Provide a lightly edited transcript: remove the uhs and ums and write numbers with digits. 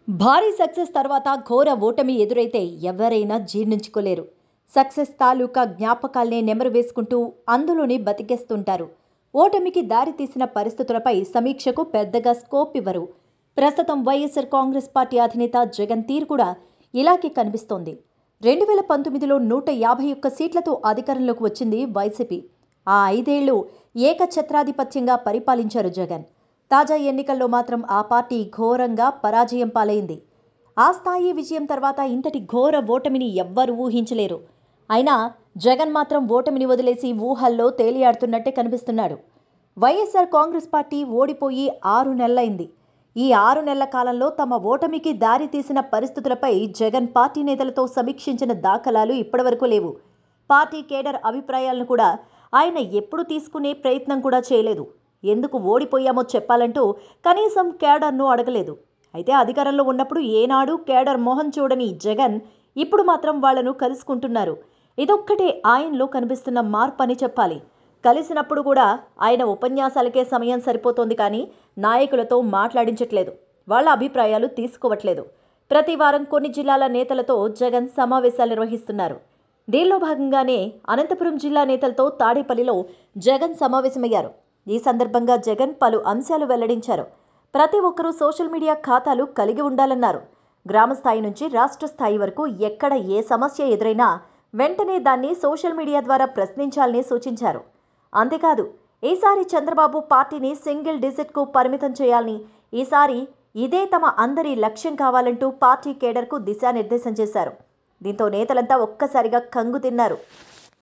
భారీ సక్సెస్ తర్వాత ఘోర ఓటమి ఎదురైతే ఎవరైనా జీర్ణించుకోలేరు. సక్సెస్ తాలూకా జ్ఞాపకాల్నే నెమరు వేసుకుంటూ అందులోనే బతికేస్తుంటారు. ఓటమికి దారితీసిన పరిస్థితులపై సమీక్షకు పెద్దగా స్కోప్ ఇవ్వరు. ప్రస్తుతం వైఎస్ఆర్ కాంగ్రెస్ పార్టీ అధినేత జగన్ తీరు కూడా ఇలాగే కనిపిస్తోంది. 2019లో 151 సీట్లతో అధికారంలోకి వచ్చింది వైసీపీ. ఆ 5 ఏళ్లు ఏకఛత్రాధిపత్యంగా పరిపాలించారు జగన్. తాజా ఎన్నికల్లో మాత్రం ఆ పార్టీ ఘోరంగా పరాజయం పాలైంది. ఆ స్థాయి విజయం తర్వాత ఇంతటి ఘోర ఓటమిని ఎవ్వరూ ఊహించలేరు. అయినా జగన్ మాత్రం ఓటమిని వదిలేసి ఊహల్లో తేలియాడుతున్నట్టే కనిపిస్తున్నాడు. వైఎస్ఆర్ కాంగ్రెస్ పార్టీ ఓడిపోయి 6 నెలలైంది. ఈ 6 నెలల కాలంలో తమ ఓటమికి దారి తీసిన పరిస్థితులపై జగన్ పార్టీ నేతలతో సమీక్షించిన దాఖలాలు ఇప్పటివరకు లేవు. పార్టీ కేడర్ అభిప్రాయాలను కూడా ఆయన ఎప్పుడు తీసుకునే ప్రయత్నం కూడా చేయలేదు. ఎందుకు ఓడిపోయామో చెప్పాలంటూ కనీసం కేడర్ను అడగలేదు. అయితే అధికారంలో ఉన్నప్పుడు ఏనాడు కేడర్ మొహం చూడని జగన్ ఇప్పుడు మాత్రం వాళ్లను కలుసుకుంటున్నారు. ఇదొక్కటే ఆయనలో కనిపిస్తున్న మార్పు అని చెప్పాలి. కలిసినప్పుడు కూడా ఆయన ఉపన్యాసాలకే సమయం సరిపోతోంది కానీ నాయకులతో మాట్లాడించట్లేదు. వాళ్ళ అభిప్రాయాలు తీసుకోవట్లేదు. ప్రతి వారం కొన్ని జిల్లాల నేతలతో జగన్ సమావేశాలు నిర్వహిస్తున్నారు. దీనిలో భాగంగానే అనంతపురం జిల్లా నేతలతో తాడేపల్లిలో జగన్ సమావేశమయ్యారు. ఈ సందర్భంగా జగన్ పలు అంశాలు వెల్లడించారు. ప్రతి ఒక్కరూ సోషల్ మీడియా ఖాతాలు కలిగి ఉండాలన్నారు. గ్రామ స్థాయి నుంచి రాష్ట్ర స్థాయి వరకు ఎక్కడ ఏ సమస్య ఎదురైనా వెంటనే దాన్ని సోషల్ మీడియా ద్వారా ప్రశ్నించాలని సూచించారు. అంతేకాదు, ఈసారి చంద్రబాబు పార్టీని సింగిల్ డిజిట్కు పరిమితం చేయాలని, ఈసారి ఇదే తమ అందరి లక్ష్యం కావాలంటూ పార్టీ కేడర్కు దిశానిర్దేశం చేశారు. దీంతో నేతలంతా ఒక్కసారిగా కంగు తిన్నారు.